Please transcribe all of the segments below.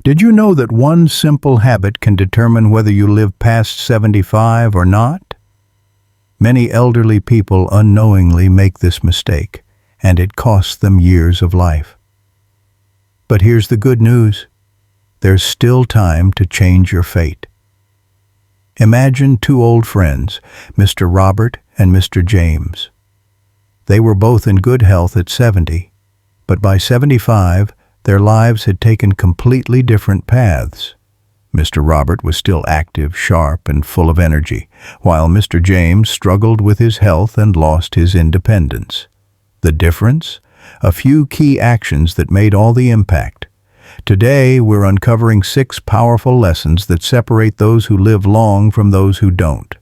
Did you know that one simple habit can determine whether you live past 75 or not? Many elderly people unknowingly make this mistake, and it costs them years of life. But here's the good news. There's still time to change your fate. Imagine two old friends, Mr. Robert and Mr. James. They were both in good health at 70, but by 75, their lives had taken completely different paths. Mr. Robert was still active, sharp, and full of energy, while Mr. James struggled with his health and lost his independence. The difference? A few key actions that made all the impact. Today, we're uncovering 6 powerful lessons that separate those who live long from those who don't.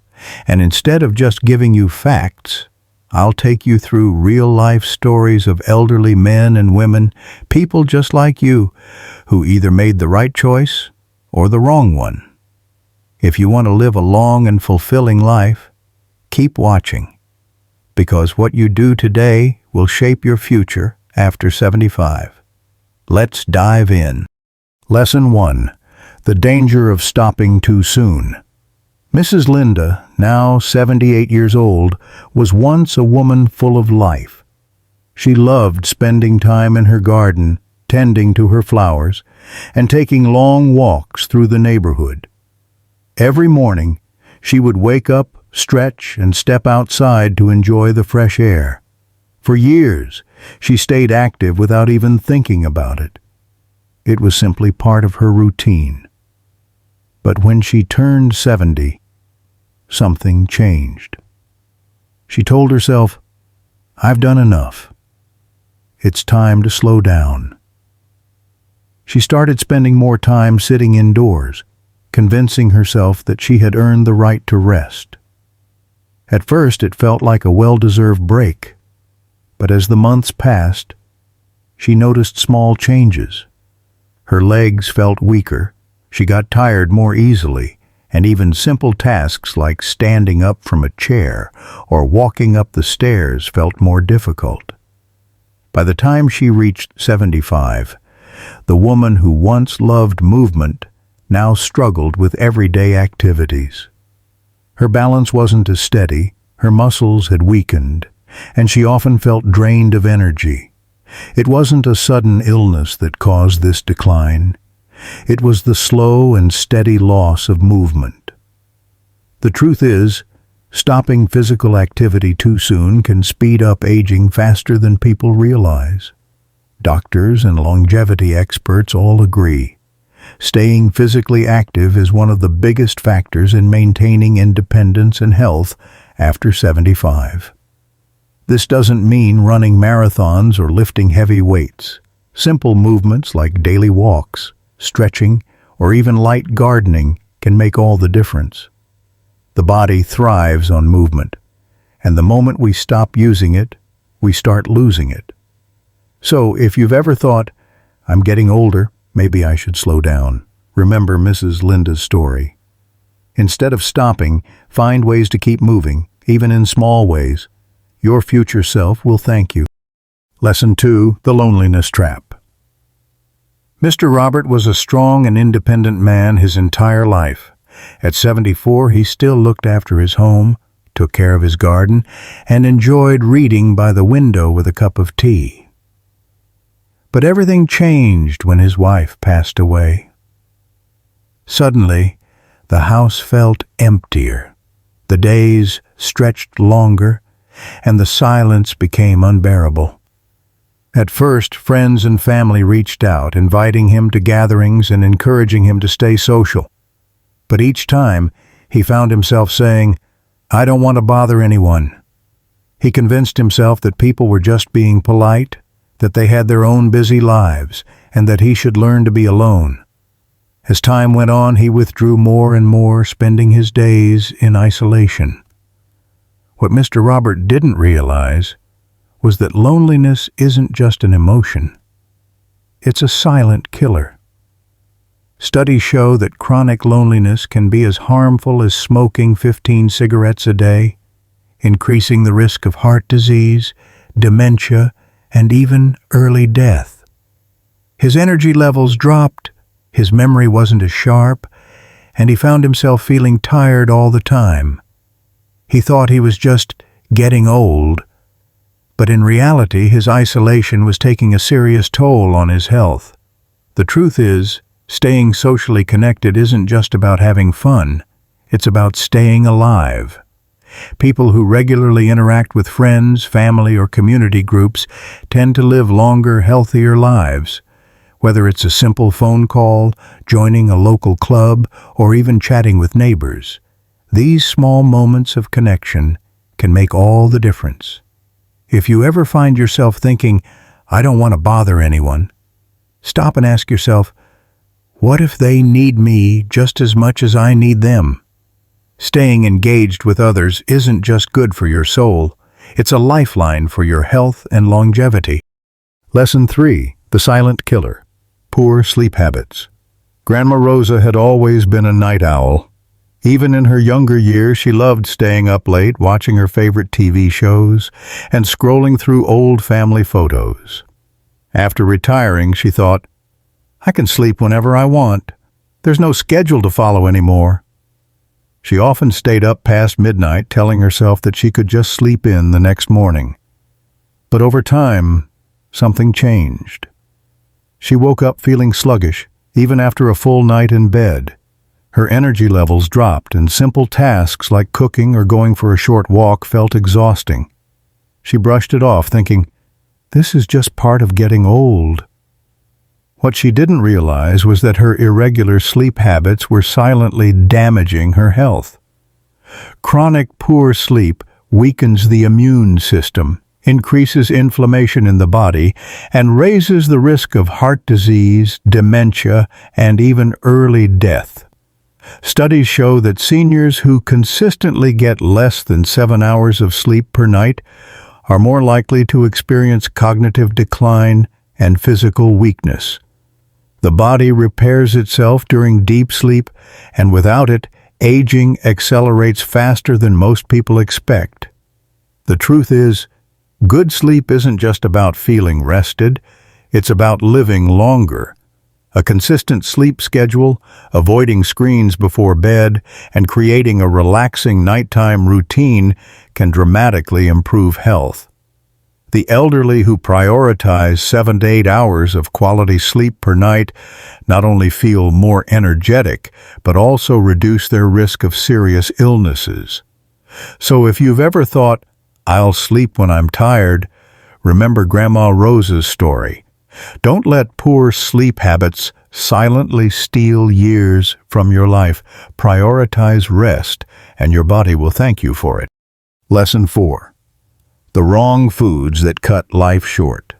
And instead of just giving you facts, I'll take you through real-life stories of elderly men and women, people just like you, who either made the right choice or the wrong one. If you want to live a long and fulfilling life, keep watching, because what you do today will shape your future after 75. Let's dive in. Lesson 1. The danger of stopping too soon. Mrs. Linda, now 78 years old, was once a woman full of life. She loved spending time in her garden, tending to her flowers, and taking long walks through the neighborhood. Every morning, she would wake up, stretch, and step outside to enjoy the fresh air. For years, she stayed active without even thinking about it. It was simply part of her routine. But when she turned 70, something changed. She told herself, "I've done enough. It's time to slow down." She started spending more time sitting indoors, convincing herself that she had earned the right to rest. At first, it felt like a well-deserved break, but as the months passed, she noticed small changes. Her legs felt weaker, she got tired more easily, and even simple tasks like standing up from a chair or walking up the stairs felt more difficult. By the time she reached 75, the woman who once loved movement now struggled with everyday activities. Her balance wasn't as steady, her muscles had weakened, and she often felt drained of energy. It wasn't a sudden illness that caused this decline. It was the slow and steady loss of movement. The truth is, stopping physical activity too soon can speed up aging faster than people realize. Doctors and longevity experts all agree. Staying physically active is one of the biggest factors in maintaining independence and health after 75. This doesn't mean running marathons or lifting heavy weights. Simple movements like daily walks, stretching, or even light gardening can make all the difference. The body thrives on movement, and the moment we stop using it, we start losing it. So if you've ever thought, "I'm getting older, maybe I should slow down," remember Mrs. Linda's story. Instead of stopping, find ways to keep moving, even in small ways. Your future self will thank you. Lesson 2. The Loneliness Trap. Mr. Robert was a strong and independent man his entire life. At 74, he still looked after his home, took care of his garden, and enjoyed reading by the window with a cup of tea. But everything changed when his wife passed away. Suddenly, the house felt emptier. The days stretched longer, and the silence became unbearable. At first, friends and family reached out, inviting him to gatherings and encouraging him to stay social. But each time, he found himself saying, "I don't want to bother anyone." He convinced himself that people were just being polite, that they had their own busy lives, and that he should learn to be alone. As time went on, he withdrew more and more, spending his days in isolation. What Mr. Robert didn't realize was that loneliness isn't just an emotion. It's a silent killer. Studies show that chronic loneliness can be as harmful as smoking 15 cigarettes a day, increasing the risk of heart disease, dementia, and even early death. His energy levels dropped, His memory wasn't as sharp, and he found himself feeling tired all the time. He thought he was just getting old, but in reality his isolation was taking a serious toll on his health. The truth is, staying socially connected isn't just about having fun, it's about staying alive. People who regularly interact with friends, family, or community groups tend to live longer, healthier lives. Whether it's a simple phone call, joining a local club, or even chatting with neighbors, these small moments of connection can make all the difference. If you ever find yourself thinking, "I don't want to bother anyone," stop and ask yourself, what if they need me just as much as I need them? Staying engaged with others isn't just good for your soul, it's a lifeline for your health and longevity. Lesson 3. The Silent Killer. Poor sleep habits. Grandma Rosa had always been a night owl. Even in her younger years, she loved staying up late, watching her favorite TV shows, and scrolling through old family photos. After retiring, she thought, "I can sleep whenever I want. There's no schedule to follow anymore." She often stayed up past midnight, telling herself that she could just sleep in the next morning. But over time, something changed. She woke up feeling sluggish, even after a full night in bed. Her energy levels dropped, and simple tasks like cooking or going for a short walk felt exhausting. She brushed it off, thinking, "This is just part of getting old." What she didn't realize was that her irregular sleep habits were silently damaging her health. Chronic poor sleep weakens the immune system, increases inflammation in the body, and raises the risk of heart disease, dementia, and even early death. Studies show that seniors who consistently get less than 7 hours of sleep per night are more likely to experience cognitive decline and physical weakness. The body repairs itself during deep sleep, and without it, aging accelerates faster than most people expect. The truth is, good sleep isn't just about feeling rested, it's about living longer. A consistent sleep schedule, avoiding screens before bed, and creating a relaxing nighttime routine can dramatically improve health. The elderly who prioritize 7 to 8 hours of quality sleep per night not only feel more energetic, but also reduce their risk of serious illnesses. So if you've ever thought, "I'll sleep when I'm tired," remember Grandma Rosa's story. Don't let poor sleep habits silently steal years from your life. Prioritize rest, and your body will thank you for it. Lesson 4. The wrong foods that cut life short.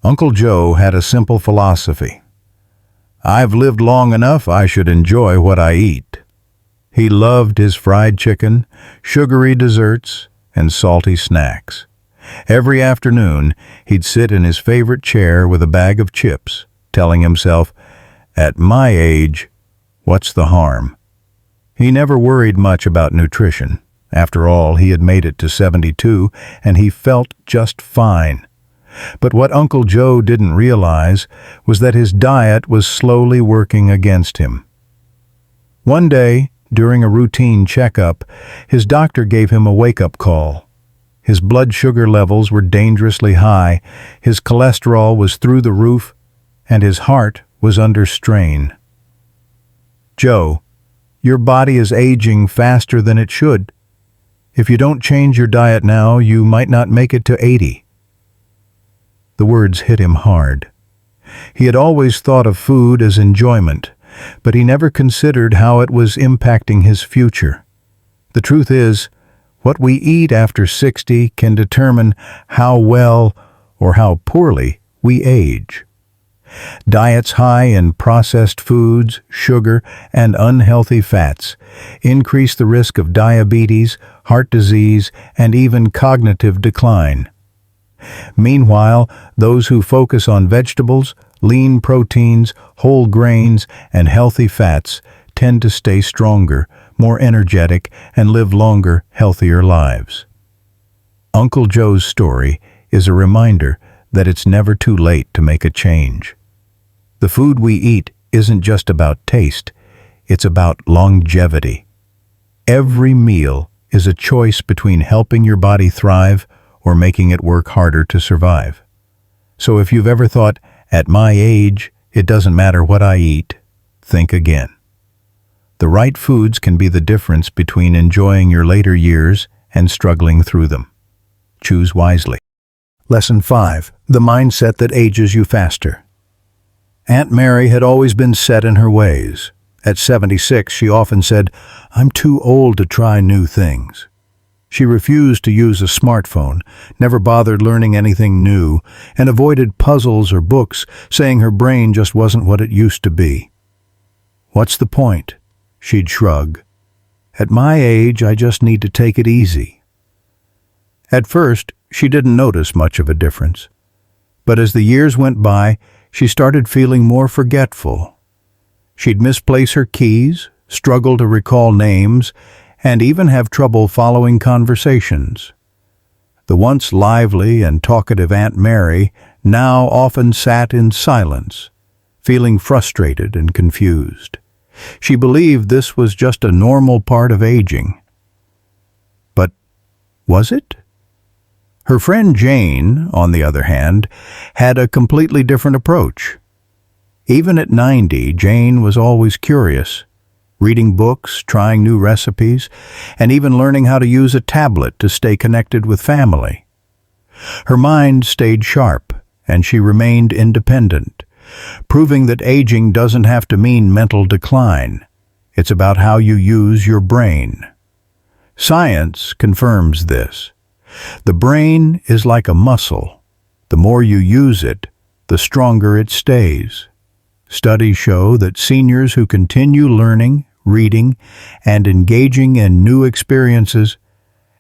Uncle Joe had a simple philosophy. "I've lived long enough, I should enjoy what I eat." He loved his fried chicken, sugary desserts, and salty snacks. Every afternoon, he'd sit in his favorite chair with a bag of chips, telling himself, "At my age, what's the harm?" He never worried much about nutrition. After all, he had made it to 72, and he felt just fine. But what Uncle Joe didn't realize was that his diet was slowly working against him. One day, during a routine checkup, his doctor gave him a wake-up call. His blood sugar levels were dangerously high, his cholesterol was through the roof, and his heart was under strain. "Joe, your body is aging faster than it should. If you don't change your diet now, you might not make it to 80. The words hit him hard. He had always thought of food as enjoyment, but he never considered how it was impacting his future. The truth is, what we eat after 60 can determine how well or how poorly we age. Diets high in processed foods, sugar, and unhealthy fats increase the risk of diabetes, heart disease, and even cognitive decline. Meanwhile, those who focus on vegetables, lean proteins, whole grains, and healthy fats tend to stay stronger, more energetic, and live longer, healthier lives. Uncle Joe's story is a reminder that it's never too late to make a change. The food we eat isn't just about taste, it's about longevity. Every meal is a choice between helping your body thrive or making it work harder to survive. So if you've ever thought, at my age, it doesn't matter what I eat, think again. The right foods can be the difference between enjoying your later years and struggling through them. Choose wisely. Lesson 5. The mindset that ages you faster. Aunt Mary had always been set in her ways. At 76, she often said, "I'm too old to try new things." She refused to use a smartphone, never bothered learning anything new, and avoided puzzles or books, saying her brain just wasn't what it used to be. "What's the point?" she'd shrug. "At my age, I just need to take it easy." At first, she didn't notice much of a difference. But as the years went by, she started feeling more forgetful. She'd misplace her keys, struggle to recall names, and even have trouble following conversations. The once lively and talkative Aunt Mary now often sat in silence, feeling frustrated and confused. She believed this was just a normal part of aging. But was it? Her friend Jane, on the other hand, had a completely different approach. Even at 90, Jane was always curious, reading books, trying new recipes, and even learning how to use a tablet to stay connected with family. Her mind stayed sharp, and she remained independent, proving that aging doesn't have to mean mental decline. It's about how you use your brain. Science confirms this. The brain is like a muscle. The more you use it, the stronger it stays. Studies show that seniors who continue learning, reading, and engaging in new experiences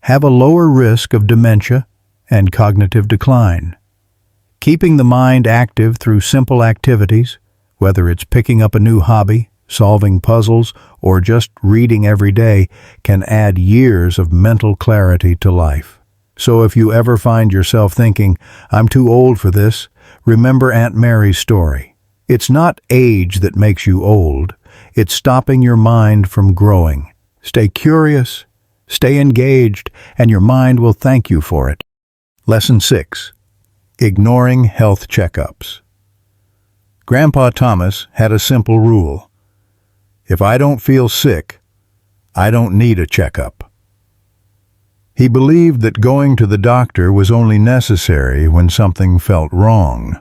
have a lower risk of dementia and cognitive decline. Keeping the mind active through simple activities, whether it's picking up a new hobby, solving puzzles, or just reading every day, can add years of mental clarity to life. So if you ever find yourself thinking, "I'm too old for this," remember Aunt Mary's story. It's not age that makes you old. It's stopping your mind from growing. Stay curious, stay engaged, and your mind will thank you for it. Lesson 6. Ignoring health checkups. Grandpa Thomas had a simple rule. If I don't feel sick, I don't need a checkup. He believed that going to the doctor was only necessary when something felt wrong.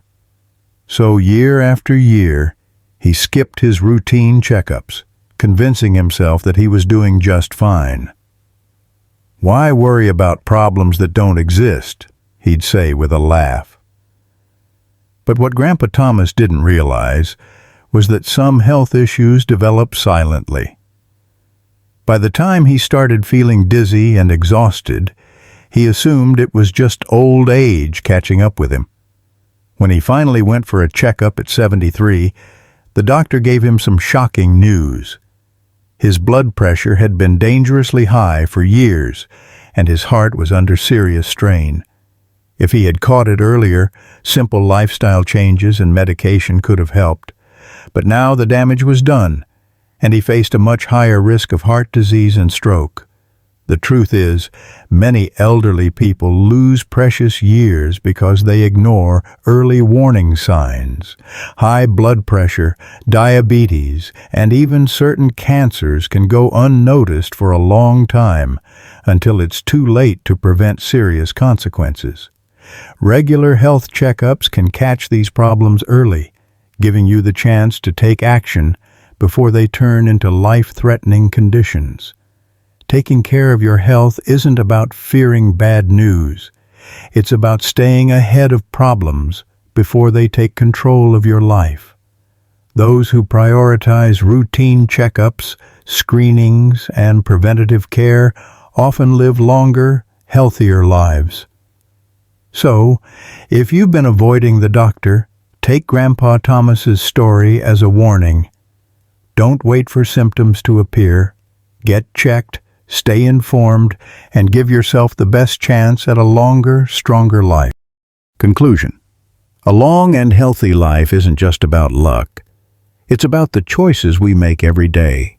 So year after year, he skipped his routine checkups, convincing himself that he was doing just fine. "Why worry about problems that don't exist?" he'd say with a laugh. But what Grandpa Thomas didn't realize was that some health issues develop silently. By the time he started feeling dizzy and exhausted, he assumed it was just old age catching up with him. When he finally went for a checkup at 73, the doctor gave him some shocking news. His blood pressure had been dangerously high for years, and his heart was under serious strain. If he had caught it earlier, simple lifestyle changes and medication could have helped. But now the damage was done, and he faced a much higher risk of heart disease and stroke. The truth is, many elderly people lose precious years because they ignore early warning signs. High blood pressure, diabetes, and even certain cancers can go unnoticed for a long time until it's too late to prevent serious consequences. Regular health checkups can catch these problems early, giving you the chance to take action before they turn into life-threatening conditions. Taking care of your health isn't about fearing bad news. It's about staying ahead of problems before they take control of your life. Those who prioritize routine checkups, screenings, and preventative care often live longer, healthier lives. So, if you've been avoiding the doctor, take Grandpa Thomas's story as a warning. Don't wait for symptoms to appear. Get checked, stay informed, and give yourself the best chance at a longer, stronger life. Conclusion. A long and healthy life isn't just about luck. It's about the choices we make every day.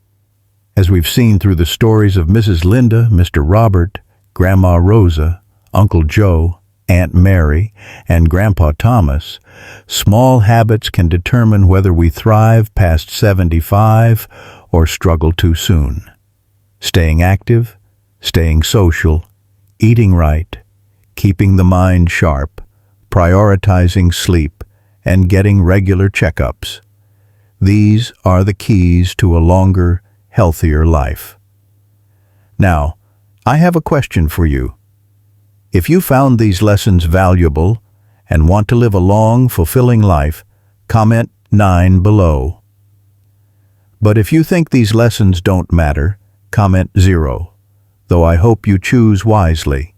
As we've seen through the stories of Mrs. Linda, Mr. Robert, Grandma Rosa, Uncle Joe, Aunt Mary, and Grandpa Thomas, small habits can determine whether we thrive past 75 or struggle too soon. Staying active, staying social, eating right, keeping the mind sharp, prioritizing sleep, and getting regular checkups. These are the keys to a longer, healthier life. Now, I have a question for you. If you found these lessons valuable and want to live a long, fulfilling life, comment 9 below. But if you think these lessons don't matter, comment 0, though I hope you choose wisely.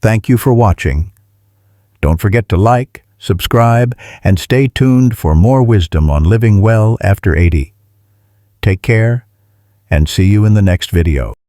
Thank you for watching. Don't forget to like, subscribe, and stay tuned for more wisdom on living well after 80. Take care, and see you in the next video.